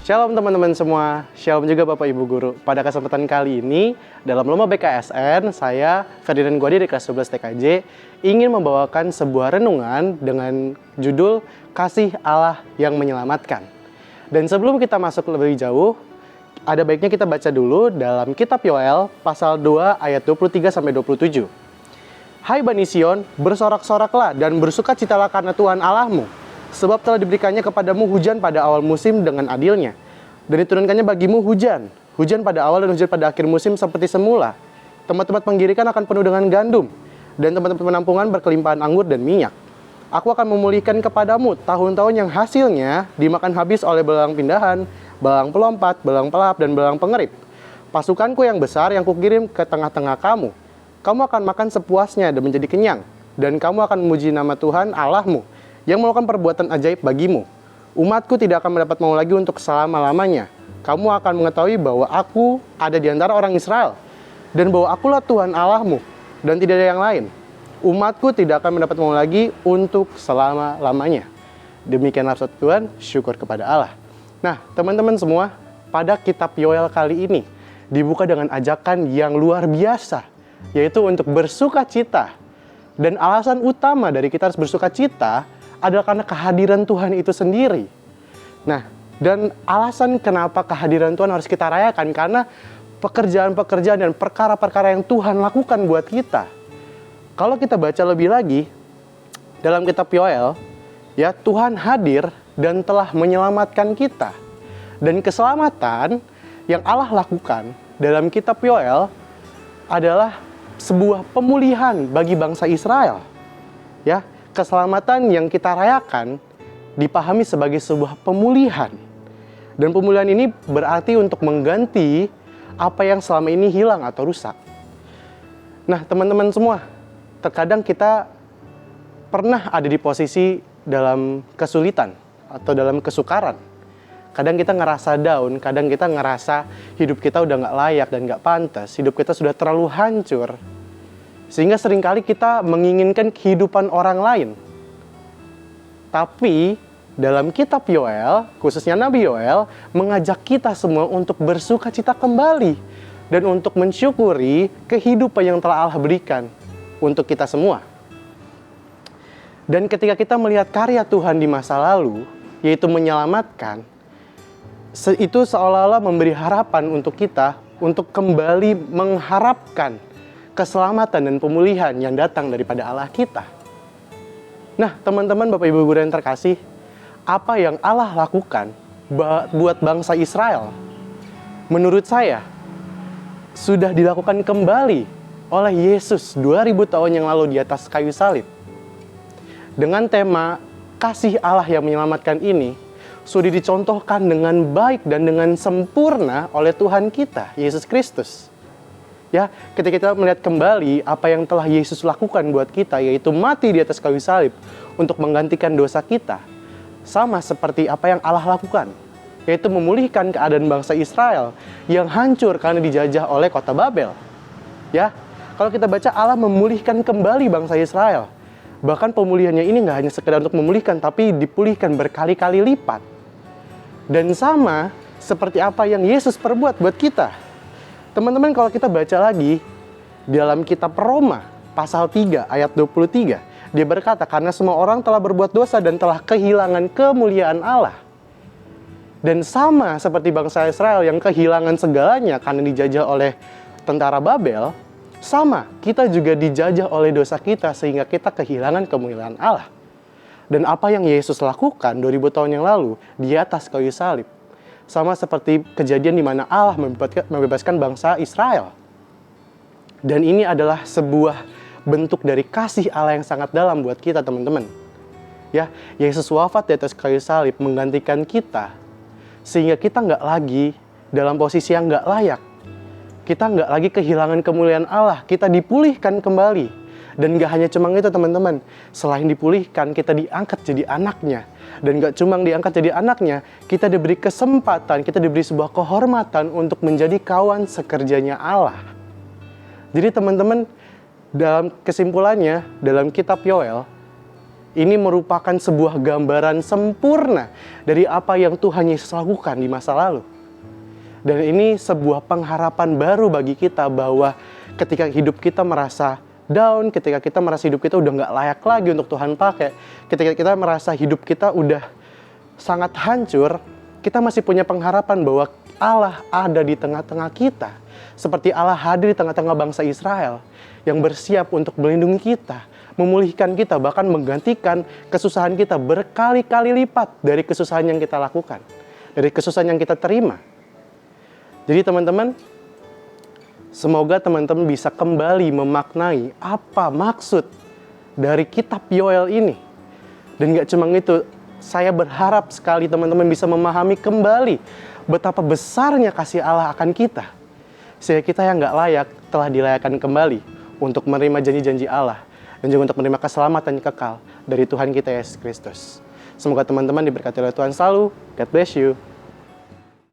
Shalom teman-teman semua, shalom juga Bapak Ibu Guru. Pada kesempatan kali ini, dalam Lomba BKSN, saya, Ferdinand Guadi dari kelas 12 TKJ, ingin membawakan sebuah renungan dengan judul Kasih Allah yang Menyelamatkan. Dan sebelum kita masuk lebih jauh, ada baiknya kita baca dulu dalam kitab Yoel, pasal 2 ayat 23-27. Hai Bani Sion, bersorak-soraklah dan bersukacitalah karena Tuhan Allahmu. Sebab telah diberikannya kepadamu hujan pada awal musim dengan adilnya. Dan diturunkannya bagimu hujan. Hujan pada awal dan hujan pada akhir musim seperti semula. Tempat-tempat penggirikan akan penuh dengan gandum. Dan tempat-tempat penampungan berkelimpahan anggur dan minyak. Aku akan memulihkan kepadamu tahun-tahun yang hasilnya dimakan habis oleh belang pindahan, belang pelompat, belang pelap, dan belang pengerip. Pasukanku yang besar yang kukirim ke tengah-tengah kamu. Kamu akan makan sepuasnya dan menjadi kenyang. Dan kamu akan memuji nama Tuhan Allahmu yang melakukan perbuatan ajaib bagimu. Umatku tidak akan mendapat mau lagi untuk selama-lamanya. Kamu akan mengetahui bahwa aku ada di antara orang Israel, dan bahwa akulah Tuhan Allahmu, dan tidak ada yang lain. Umatku tidak akan mendapat mau lagi untuk selama-lamanya. Demikianlah sabda Tuhan, syukur kepada Allah. Nah, teman-teman semua, pada kitab Yoel kali ini, dibuka dengan ajakan yang luar biasa, yaitu untuk bersuka cita. Dan alasan utama dari kita harus bersuka cita adalah karena kehadiran Tuhan itu sendiri. Nah, dan alasan kenapa kehadiran Tuhan harus kita rayakan, karena pekerjaan-pekerjaan dan perkara-perkara yang Tuhan lakukan buat kita. Kalau kita baca lebih lagi, dalam kitab Yoel, ya, Tuhan hadir dan telah menyelamatkan kita. Dan keselamatan yang Allah lakukan dalam kitab Yoel adalah sebuah pemulihan bagi bangsa Israel. Ya, keselamatan yang kita rayakan dipahami sebagai sebuah pemulihan. Dan pemulihan ini berarti untuk mengganti apa yang selama ini hilang atau rusak. Nah, teman-teman semua, terkadang kita pernah ada di posisi dalam kesulitan atau dalam kesukaran. Kadang kita ngerasa down, kadang kita ngerasa hidup kita udah gak layak dan gak pantas. Hidup kita sudah terlalu hancur. Sehingga seringkali kita menginginkan kehidupan orang lain. Tapi dalam kitab Yoel, khususnya Nabi Yoel, mengajak kita semua untuk bersuka cita kembali. Dan untuk mensyukuri kehidupan yang telah Allah berikan untuk kita semua. Dan ketika kita melihat karya Tuhan di masa lalu, yaitu menyelamatkan, itu seolah-olah memberi harapan untuk kita untuk kembali mengharapkan keselamatan dan pemulihan yang datang daripada Allah kita. Nah, teman-teman, Bapak Ibu Guru yang terkasih, apa yang Allah lakukan buat bangsa Israel, menurut saya, sudah dilakukan kembali oleh Yesus 2000 tahun yang lalu di atas kayu salib. Dengan tema kasih Allah yang menyelamatkan ini, sudah dicontohkan dengan baik dan dengan sempurna oleh Tuhan kita, Yesus Kristus. Ya, ketika kita melihat kembali apa yang telah Yesus lakukan buat kita, yaitu mati di atas kayu salib untuk menggantikan dosa kita. Sama seperti apa yang Allah lakukan, yaitu memulihkan keadaan bangsa Israel yang hancur karena dijajah oleh kota Babel. Ya, kalau kita baca, Allah memulihkan kembali bangsa Israel. Bahkan pemulihannya ini nggak hanya sekedar untuk memulihkan, tapi dipulihkan berkali-kali lipat. Dan sama seperti apa yang Yesus perbuat buat kita. Teman-teman, kalau kita baca lagi dalam kitab Roma pasal 3 ayat 23, dia berkata, karena semua orang telah berbuat dosa dan telah kehilangan kemuliaan Allah. Dan sama seperti bangsa Israel yang kehilangan segalanya karena dijajah oleh tentara Babel, sama, kita juga dijajah oleh dosa kita sehingga kita kehilangan kemuliaan Allah. Dan apa yang Yesus lakukan 2000 tahun yang lalu di atas kayu salib, sama seperti kejadian di mana Allah membebaskan bangsa Israel. Dan ini adalah sebuah bentuk dari kasih Allah yang sangat dalam buat kita, teman-teman. Ya, Yesus wafat di atas kayu salib menggantikan kita, sehingga kita nggak lagi dalam posisi yang nggak layak. Kita nggak lagi kehilangan kemuliaan Allah, kita dipulihkan kembali. Dan gak hanya cuma itu, teman-teman. Selain dipulihkan, kita diangkat jadi anaknya. Dan gak cuma diangkat jadi anaknya, kita diberi kesempatan, kita diberi sebuah kehormatan untuk menjadi kawan sekerjanya Allah. Jadi teman-teman, dalam kesimpulannya, dalam kitab Yoel, Ini merupakan sebuah gambaran sempurna dari apa yang Tuhan Yesus lakukan di masa lalu. Dan ini sebuah pengharapan baru bagi kita bahwa ketika hidup kita merasa down, ketika kita merasa hidup kita udah nggak layak lagi untuk Tuhan pakai, ketika kita merasa hidup kita udah sangat hancur, kita masih punya pengharapan bahwa Allah ada di tengah-tengah kita. Seperti Allah hadir di tengah-tengah bangsa Israel yang bersiap untuk melindungi kita, memulihkan kita, bahkan menggantikan kesusahan kita berkali-kali lipat dari kesusahan yang kita lakukan, dari kesusahan yang kita terima. Jadi teman-teman, semoga teman-teman bisa kembali memaknai apa maksud dari kitab Yoel ini. Dan gak cuma itu, saya berharap sekali teman-teman bisa memahami kembali betapa besarnya kasih Allah akan kita. Sehingga kita yang gak layak telah dilayakkan kembali untuk menerima janji-janji Allah. Dan juga untuk menerima keselamatan kekal dari Tuhan kita Yesus Kristus. Semoga teman-teman diberkati oleh Tuhan selalu. God bless you.